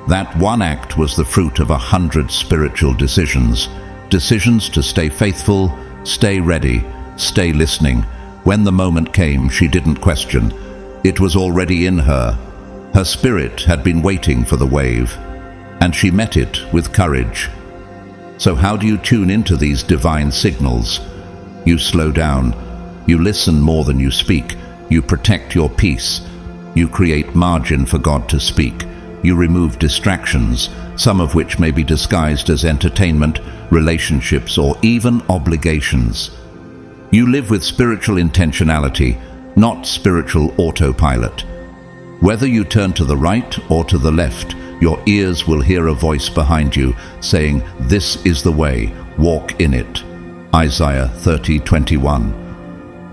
Speaker 1: That one act was the fruit of 100 spiritual decisions. Decisions to stay faithful, stay ready, stay listening. When the moment came, she didn't question. It was already in her. Her spirit had been waiting for the wave, and she met it with courage. So how do you tune into these divine signals? You slow down. You listen more than you speak. You protect your peace. You create margin for God to speak. You remove distractions, some of which may be disguised as entertainment, relationships, or even obligations. You live with spiritual intentionality, not spiritual autopilot. Whether you turn to the right or to the left, your ears will hear a voice behind you saying, "This is the way, walk in it." Isaiah 30:21.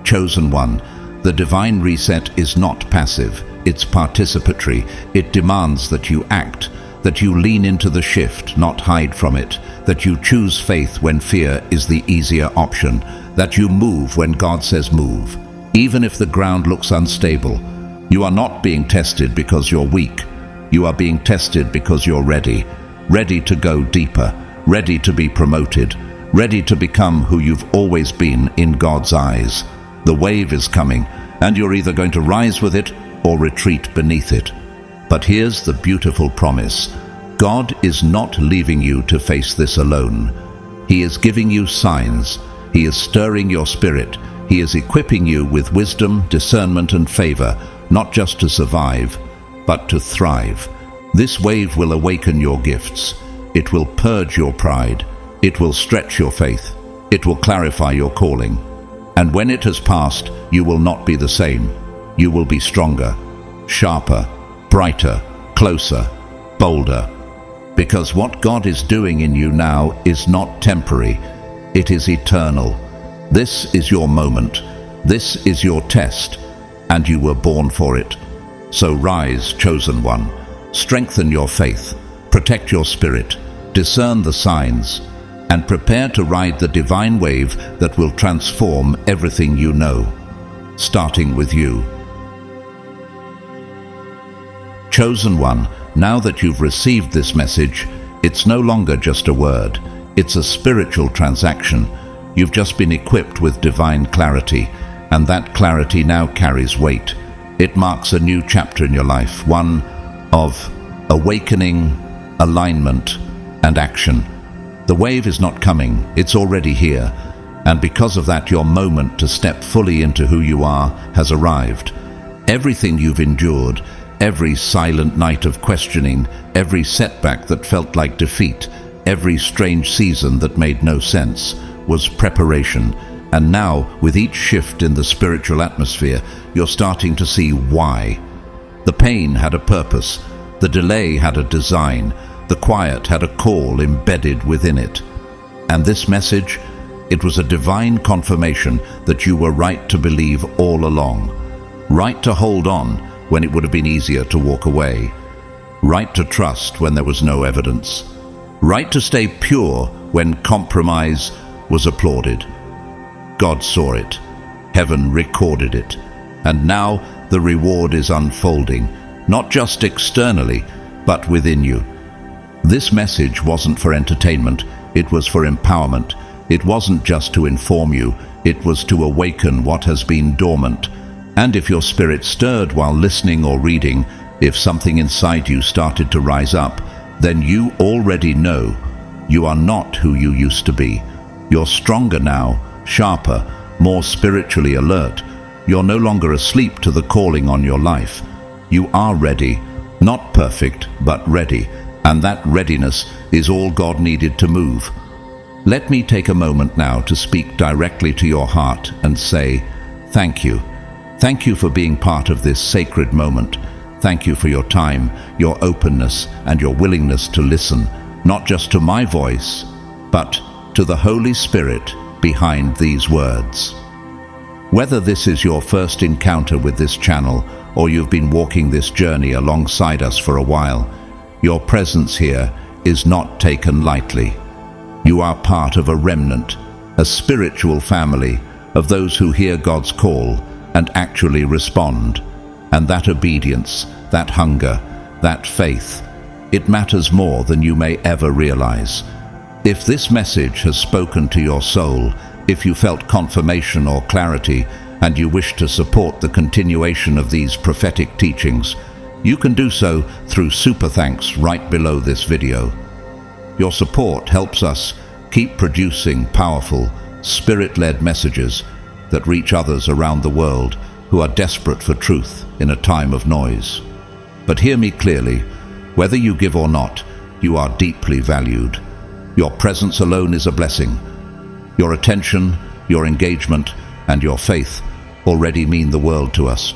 Speaker 1: Chosen one, the divine reset is not passive, it's participatory. It demands that you act, that you lean into the shift, not hide from it, that you choose faith when fear is the easier option, that you move when God says move, even if the ground looks unstable. You are not being tested because you're weak. You are being tested because you're ready, ready to go deeper, ready to be promoted, ready to become who you've always been in God's eyes. The wave is coming, and you're either going to rise with it or retreat beneath it. But here's the beautiful promise. God is not leaving you to face this alone. He is giving you signs. He is stirring your spirit. He is equipping you with wisdom, discernment, and favor, not just to survive, but to thrive. This wave will awaken your gifts. It will purge your pride. It will stretch your faith. It will clarify your calling. And when it has passed, you will not be the same. You will be stronger, sharper, brighter, closer, bolder. Because what God is doing in you now is not temporary. It is eternal. This is your moment. This is your test, and you were born for it. So rise, chosen one. Strengthen your faith. Protect your spirit. Discern the signs, and prepare to ride the divine wave that will transform everything you know, starting with you. Chosen one, now that you've received this message, it's no longer just a word. It's a spiritual transaction. You've just been equipped with divine clarity, and that clarity now carries weight. It marks a new chapter in your life, one of awakening, alignment, and action. The wave is not coming, it's already here, and because of that, your moment to step fully into who you are has arrived. Everything you've endured, every silent night of questioning, every setback that felt like defeat, every strange season that made no sense, was preparation. And now, with each shift in the spiritual atmosphere, you're starting to see why. The pain had a purpose, the delay had a design, the quiet had a call embedded within it. And this message, it was a divine confirmation that you were right to believe all along, right to hold on when it would have been easier to walk away, right to trust when there was no evidence, right to stay pure when compromise was applauded. God saw it, heaven recorded it, and now the reward is unfolding, not just externally, but within you. This message wasn't for entertainment, it was for empowerment. It wasn't just to inform you, it was to awaken what has been dormant. And if your spirit stirred while listening or reading, if something inside you started to rise up, then you already know you are not who you used to be. You're stronger now, sharper, more spiritually alert. You're no longer asleep to the calling on your life. You are ready, not perfect, but ready, and that readiness is all God needed to move. Let me take a moment now to speak directly to your heart and say, thank you. Thank you for being part of this sacred moment. Thank you for your time, your openness, and your willingness to listen, not just to my voice, but to the Holy Spirit behind these words. Whether this is your first encounter with this channel, or you've been walking this journey alongside us for a while, your presence here is not taken lightly. You are part of a remnant, a spiritual family of those who hear God's call and actually respond. And that obedience, that hunger, that faith, it matters more than you may ever realize. If this message has spoken to your soul, if you felt confirmation or clarity, and you wish to support the continuation of these prophetic teachings, you can do so through Super Thanks right below this video. Your support helps us keep producing powerful, spirit-led messages that reach others around the world who are desperate for truth in a time of noise. But hear me clearly, whether you give or not, you are deeply valued. Your presence alone is a blessing. Your attention, your engagement, and your faith already mean the world to us.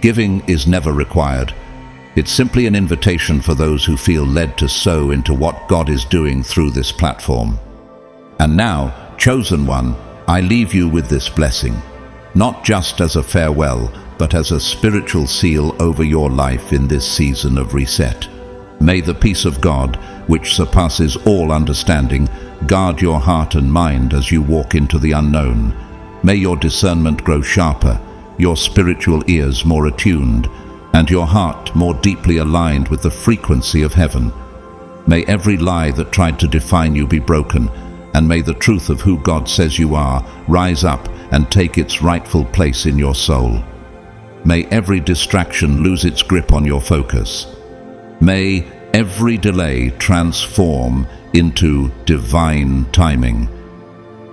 Speaker 1: Giving is never required. It's simply an invitation for those who feel led to sow into what God is doing through this platform. And now, chosen one, I leave you with this blessing, not just as a farewell, but as a spiritual seal over your life in this season of reset. May the peace of God, which surpasses all understanding, guard your heart and mind as you walk into the unknown. May your discernment grow sharper, your spiritual ears more attuned, and your heart more deeply aligned with the frequency of heaven. May every lie that tried to define you be broken, and may the truth of who God says you are rise up and take its rightful place in your soul. May every distraction lose its grip on your focus. May every delay transform into divine timing.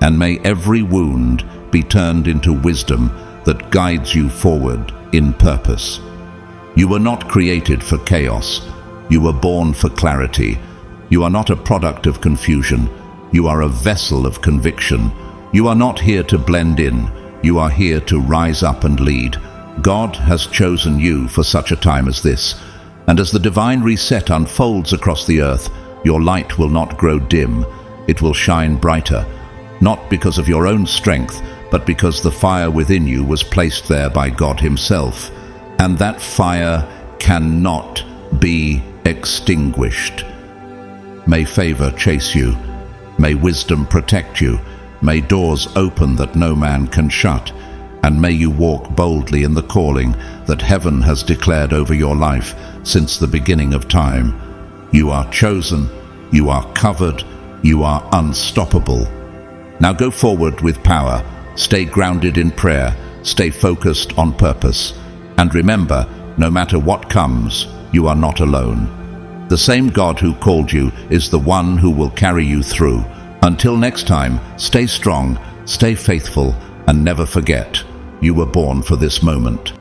Speaker 1: And may every wound be turned into wisdom that guides you forward in purpose. You were not created for chaos. You were born for clarity. You are not a product of confusion. You are a vessel of conviction. You are not here to blend in. You are here to rise up and lead. God has chosen you for such a time as this. And as the divine reset unfolds across the earth, your light will not grow dim. It will shine brighter, not because of your own strength, but because the fire within you was placed there by God Himself. And that fire cannot be extinguished. May favor chase you. May wisdom protect you. May doors open that no man can shut. And may you walk boldly in the calling that heaven has declared over your life since the beginning of time. You are chosen, you are covered, you are unstoppable. Now go forward with power, stay grounded in prayer, stay focused on purpose. And remember, no matter what comes, you are not alone. The same God who called you is the one who will carry you through. Until next time, stay strong, stay faithful, and never forget, you were born for this moment.